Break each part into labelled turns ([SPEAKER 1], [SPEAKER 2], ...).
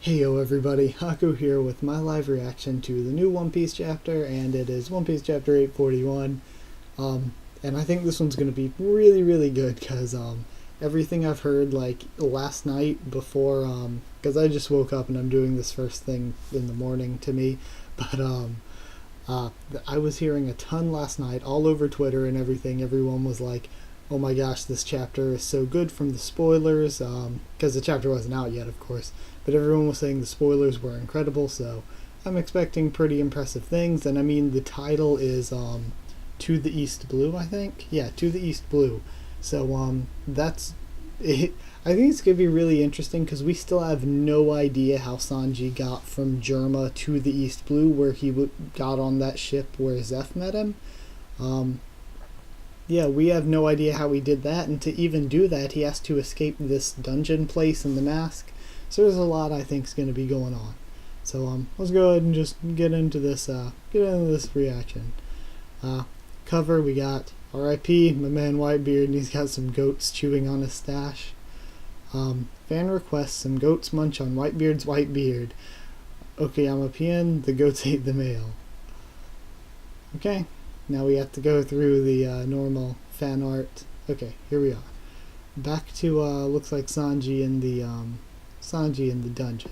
[SPEAKER 1] Heyo everybody, Haku here with my live reaction to the new One Piece chapter, and it is One Piece chapter 841. And I think this one's going to be really good because everything I've heard like last night before, because I just woke up and I'm doing this first thing in the morning to me, but I was hearing a ton last night all over Twitter and everything. Everyone was like, oh my gosh, this chapter is so good from the spoilers, because the chapter wasn't out yet, of course, but everyone was saying the spoilers were incredible, so I'm expecting pretty impressive things. And I mean, the title is To the East Blue, I think? Yeah, To the East Blue. So that's it. I think it's going to be really interesting because we still have no idea how Sanji got from Germa to the East Blue, where he got on that ship where Zeph met him. Yeah, we have no idea how he did that, and to even do that, he has to escape this dungeon place in the mask. So there's a lot I think is going to be going on. So let's go ahead and just get into this reaction. Cover, we got R.I.P. my man Whitebeard, and he's got some goats chewing on his stash. Fan requests, some goats munch on Whitebeard's Whitebeard. Okayama PN, the goats ate the mail. Okay. Now we have to go through the normal fan art. Okay, here we are. Back to looks like Sanji in the dungeon.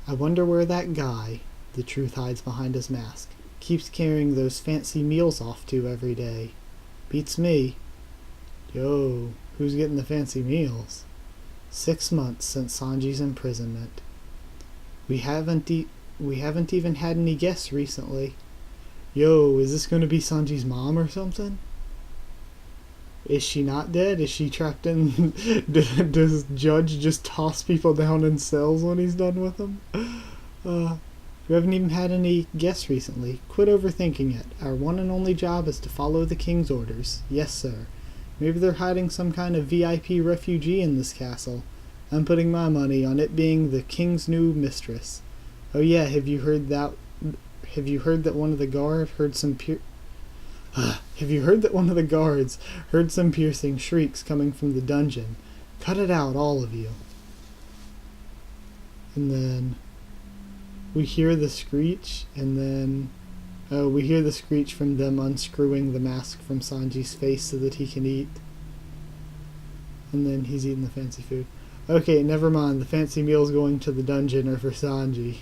[SPEAKER 1] I wonder where that guy, the truth hides behind his mask, keeps carrying those fancy meals off to every day. Beats me. Yo, who's getting the fancy meals? 6 months since Sanji's imprisonment. We haven't even had any guests recently. Yo, is this going to be Sanji's mom or something? Is she not dead? Is she trapped in... Does Judge just toss people down in cells when he's done with them? We haven't even had any guests recently. Quit overthinking it. Our one and only job is to follow the king's orders. Yes, sir. Maybe they're hiding some kind of VIP refugee in this castle. I'm putting my money on it being the king's new mistress. Oh yeah, have you heard that one of the guards heard some piercing shrieks coming from the dungeon? Cut it out, all of you. And then we hear the screech, and then we hear the screech from them unscrewing the mask from Sanji's face so that he can eat. And then he's eating the fancy food. Okay, never mind. The fancy meals going to the dungeon are for Sanji.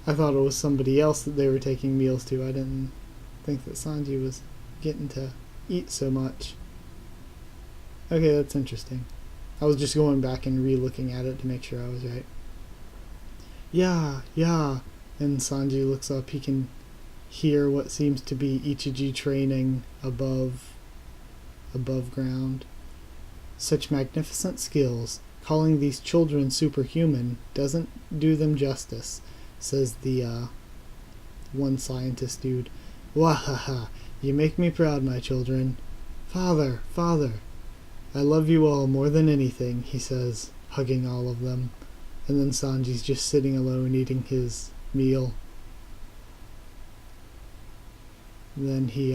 [SPEAKER 1] I thought it was somebody else that they were taking meals to. I didn't think that Sanji was getting to eat so much. Okay, that's interesting. I was just going back and re-looking at it to make sure I was right. Yeah. And Sanji looks up. He can hear what seems to be Ichiji training above ground. Such magnificent skills. Calling these children superhuman doesn't do them justice, says the one scientist dude. Wahaha, you make me proud, my children. Father, I love you all more than anything, he says, hugging all of them. And then Sanji's just sitting alone eating his meal. Then he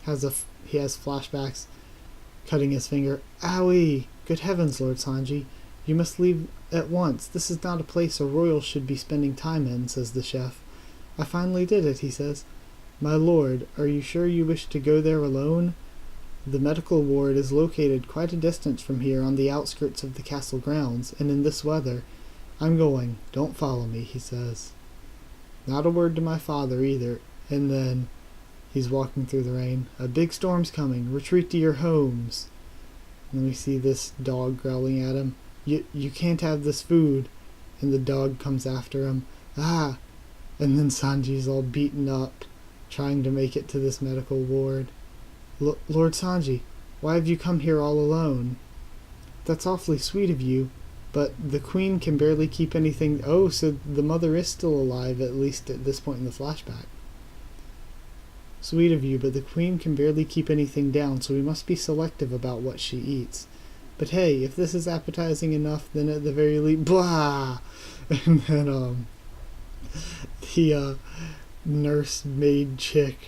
[SPEAKER 1] has flashbacks, cutting his finger. Owie! Good heavens, Lord Sanji. You must leave at once. This is not a place a royal should be spending time in, says the chef. I finally did it, he says. My lord, are you sure you wish to go there alone? The medical ward is located quite a distance from here on the outskirts of the castle grounds, and in this weather. I'm going. Don't follow me, he says. Not a word to my father either. And then he's walking through the rain. A big storm's coming. Retreat to your homes. And then we see this dog growling at him. You can't have this food. And the dog comes after him. Ah! And then Sanji's all beaten up, trying to make it to this medical ward. Lord Sanji, why have you come here all alone? That's awfully sweet of you, but the queen can barely keep anything... Oh, so the mother is still alive, at least at this point in the flashback. Sweet of you, but the queen can barely keep anything down, so we must be selective about what she eats. But hey, if this is appetizing enough, then at the very least... Blah! And then, the, nurse-maid chick.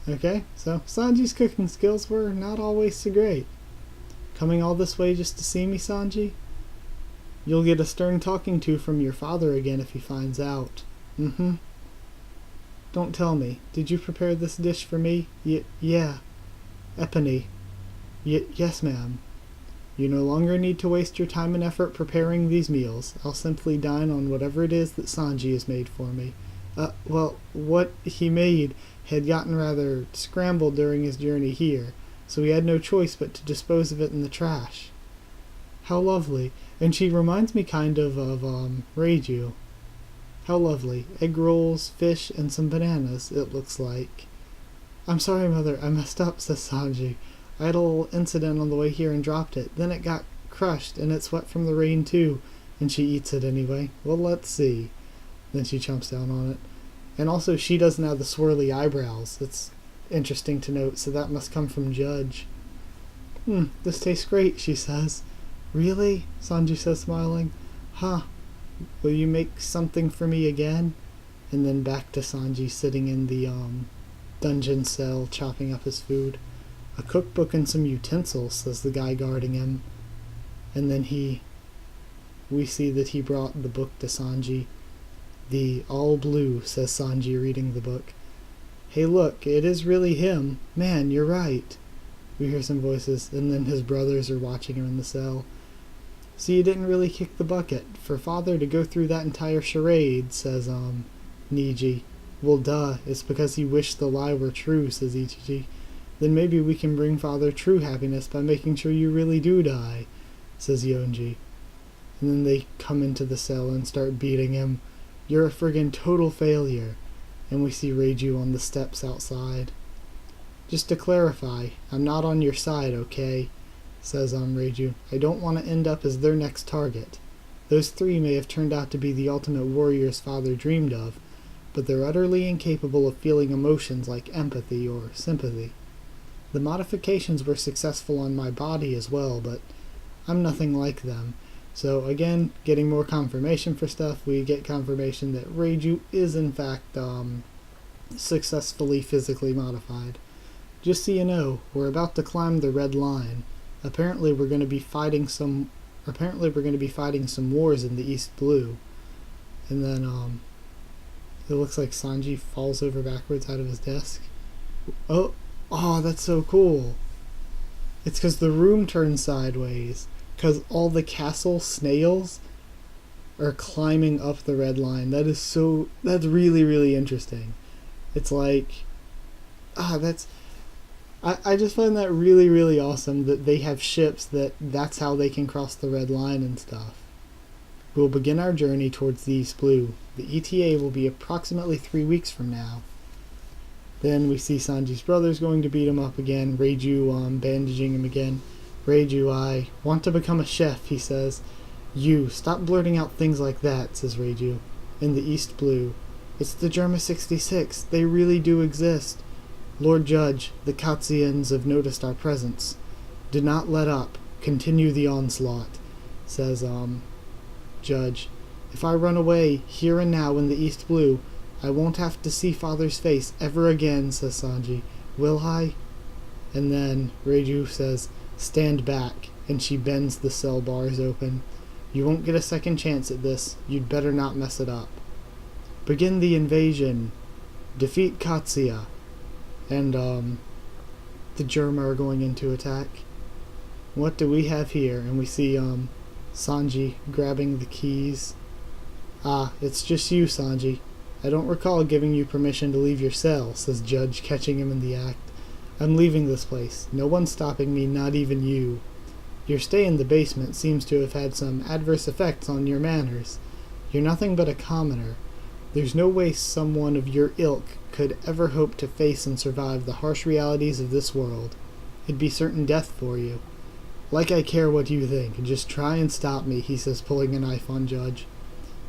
[SPEAKER 1] Okay, so Sanji's cooking skills were not always so great. Coming all this way just to see me, Sanji? You'll get a stern talking to from your father again if he finds out. Mm-hmm. Don't tell me. Did you prepare this dish for me? Yeah. Epony. Yes, ma'am. You no longer need to waste your time and effort preparing these meals. I'll simply dine on whatever it is that Sanji has made for me. Well, what he made had gotten rather scrambled during his journey here, so he had no choice but to dispose of it in the trash. How lovely. And she reminds me kind of Reiju. How lovely. Egg rolls, fish, and some bananas, it looks like. I'm sorry, Mother, I messed up, says Sanji. I had a little incident on the way here and dropped it. Then it got crushed, and it's wet from the rain too. And she eats it anyway. Well, let's see. Then she chomps down on it. And also, she doesn't have the swirly eyebrows. It's interesting to note, so that must come from Judge. This tastes great, she says. Really? Sanji says, smiling. Huh. Will you make something for me again? And then back to Sanji sitting in the dungeon cell, chopping up his food. A cookbook and some utensils, says the guy guarding him. And then we see that he brought the book to Sanji. The all blue, says Sanji, reading the book. Hey, look, it is really him. Man, you're right. We hear some voices, and then his brothers are watching him in the cell. So you didn't really kick the bucket. For father to go through that entire charade, says, Niji. Well, duh, it's because he wished the lie were true, says Ichiji. Then maybe we can bring father true happiness by making sure you really do die, says Yonji. And then they come into the cell and start beating him. You're a friggin' total failure. And we see Reiju on the steps outside. Just to clarify, I'm not on your side, okay? Says Reiju. I don't want to end up as their next target. Those three may have turned out to be the ultimate warriors father dreamed of, but they're utterly incapable of feeling emotions like empathy or sympathy. The modifications were successful on my body as well, but I'm nothing like them. So again, getting more confirmation for stuff, we get confirmation that Reiju is in fact successfully physically modified. Just so you know, we're about to climb the red line. Apparently we're going to be fighting some wars in the East Blue. And then it looks like Sanji falls over backwards out of his desk. Oh, that's so cool. It's because the room turns sideways. Because all the castle snails are climbing up the red line. That's really, really interesting. It's like, I just find that really, really awesome that they have ships that's how they can cross the red line and stuff. We'll begin our journey towards the East Blue. The ETA will be approximately 3 weeks from now. Then we see Sanji's brothers going to beat him up again, Reiju bandaging him again. Reiju, I want to become a chef, he says. You, stop blurting out things like that, says Reiju. In the East Blue. It's the Germa 66. They really do exist. Lord Judge, the Katsians have noticed our presence. Do not let up. Continue the onslaught, says, Judge. If I run away, here and now in the East Blue, I won't have to see father's face ever again, says Sanji. Will I? And then Reiju says, stand back, and she bends the cell bars open. You won't get a second chance at this. You'd better not mess it up. Begin the invasion. Defeat Katsuya. And, the Germa are going into attack. What do we have here? And we see, Sanji grabbing the keys. Ah, it's just you, Sanji. I don't recall giving you permission to leave your cell, says Judge, catching him in the act. I'm leaving this place. No one's stopping me, not even you. Your stay in the basement seems to have had some adverse effects on your manners. You're nothing but a commoner. There's no way someone of your ilk could ever hope to face and survive the harsh realities of this world. It'd be certain death for you. Like I care what you think. Just try and stop me, he says, pulling a knife on Judge.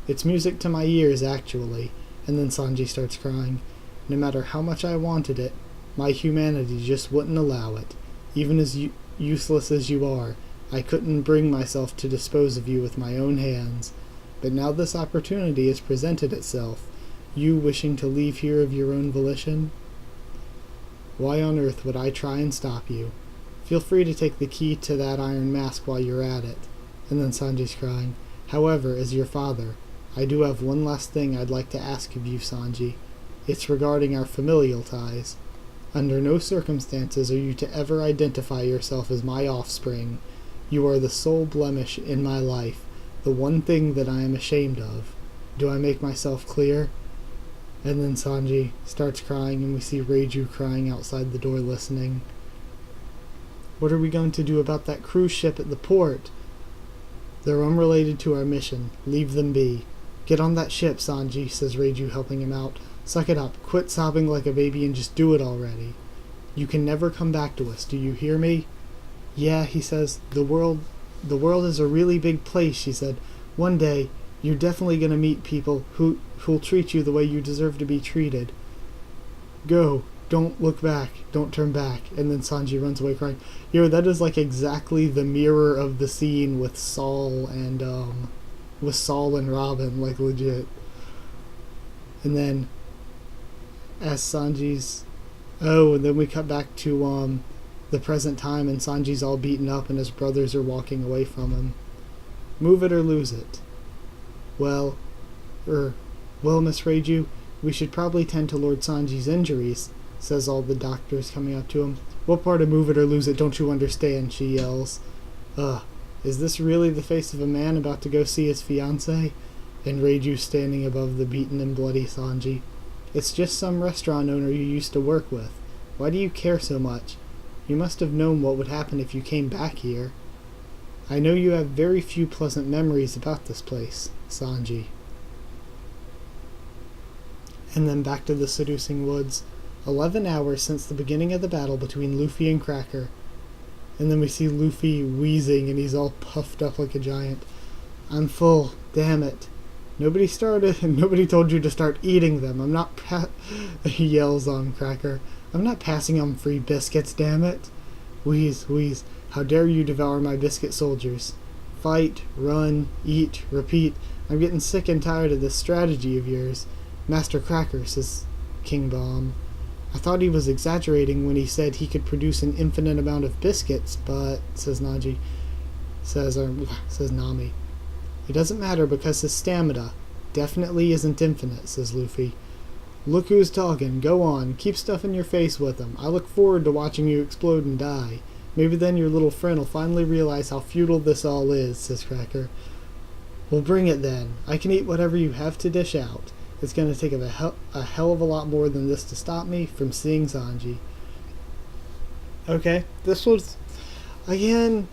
[SPEAKER 1] It's music to my ears, actually. And then Sanji starts crying. No matter how much I wanted it, my humanity just wouldn't allow it. Even as useless as you are, I couldn't bring myself to dispose of you with my own hands. But now this opportunity has presented itself, you wishing to leave here of your own volition. Why on earth would I try and stop you? Feel free to take the key to that iron mask while you're at it. And then Sanji's crying. However, as your father, I do have one last thing I'd like to ask of you, Sanji. It's regarding our familial ties. Under no circumstances are you to ever identify yourself as my offspring. You are the sole blemish in my life, the one thing that I am ashamed of. Do I make myself clear? And then Sanji starts crying, and we see Reiju crying outside the door listening. What are we going to do about that cruise ship at the port? They're unrelated to our mission. Leave them be. Get on that ship, Sanji, says Reiju, helping him out. Suck it up. Quit sobbing like a baby and just do it already. You can never come back to us. Do you hear me? Yeah, he says. The world is a really big place, she said. One day, you're definitely going to meet people who'll treat you the way you deserve to be treated. Go. Don't look back. Don't turn back. And then Sanji runs away crying. Yo, that is like exactly the mirror of the scene with Saul and Robin, like legit. And then as Sanji's and then we cut back to the present time, and Sanji's all beaten up and his brothers are walking away from him. Move it or lose it. Well, Miss Reiju, we should probably tend to Lord Sanji's injuries, says all the doctors coming up to him. What part of move it or lose it don't you understand, she yells. Is this really the face of a man about to go see his fiancée? And Reiju standing above the beaten and bloody Sanji. It's just some restaurant owner you used to work with. Why do you care so much? You must have known what would happen if you came back here. I know you have very few pleasant memories about this place, Sanji. And then back to the seducing woods. 11 hours since the beginning of the battle between Luffy and Cracker. And then we see Luffy wheezing and he's all puffed up like a giant. I'm full, damn it. Nobody told you to start eating them. I'm not he yells on Cracker. I'm not passing on free biscuits, damn it. Wheeze, wheeze. How dare you devour my biscuit soldiers. Fight, run, eat, repeat. I'm getting sick and tired of this strategy of yours. Master Cracker, says King Bomb. I thought he was exaggerating when he said he could produce an infinite amount of biscuits, but, says Nami. It doesn't matter because his stamina definitely isn't infinite, says Luffy. Look who's talking. Go on. Keep stuffing your face with him. I look forward to watching you explode and die. Maybe then your little friend will finally realize how futile this all is, says Cracker. Well, bring it then. I can eat whatever you have to dish out. It's going to take a hell of a lot more than this to stop me from seeing Sanji. Okay, this was, again,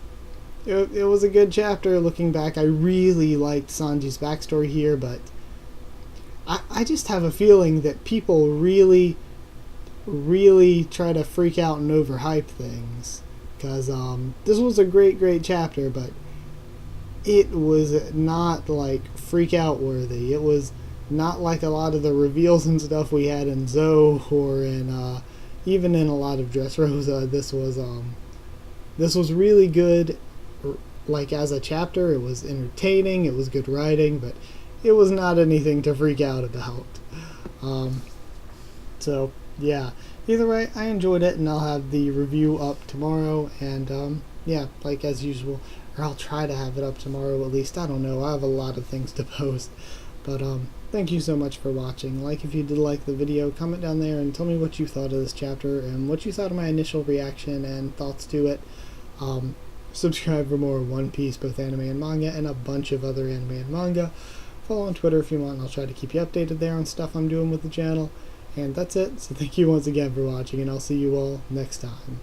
[SPEAKER 1] it was a good chapter looking back. I really liked Sanji's backstory here, but I just have a feeling that people really, really try to freak out and overhype things. Because this was a great chapter, but it was not like freak out worthy. It was not like a lot of the reveals and stuff we had in Zoe or in even in a lot of Dressrosa. This was really good. Like as a chapter, it was entertaining. It was good writing, but it was not anything to freak out about. So yeah. Either way, I enjoyed it, and I'll have the review up tomorrow. And yeah, like as usual, or I'll try to have it up tomorrow at least. I don't know. I have a lot of things to post, but thank you so much for watching. Like if you did like the video, comment down there and tell me what you thought of this chapter and what you thought of my initial reaction and thoughts to it. Subscribe for more One Piece, both anime and manga, and a bunch of other anime and manga. Follow on Twitter if you want, and I'll try to keep you updated there on stuff I'm doing with the channel. And that's it. So thank you once again for watching, and I'll see you all next time.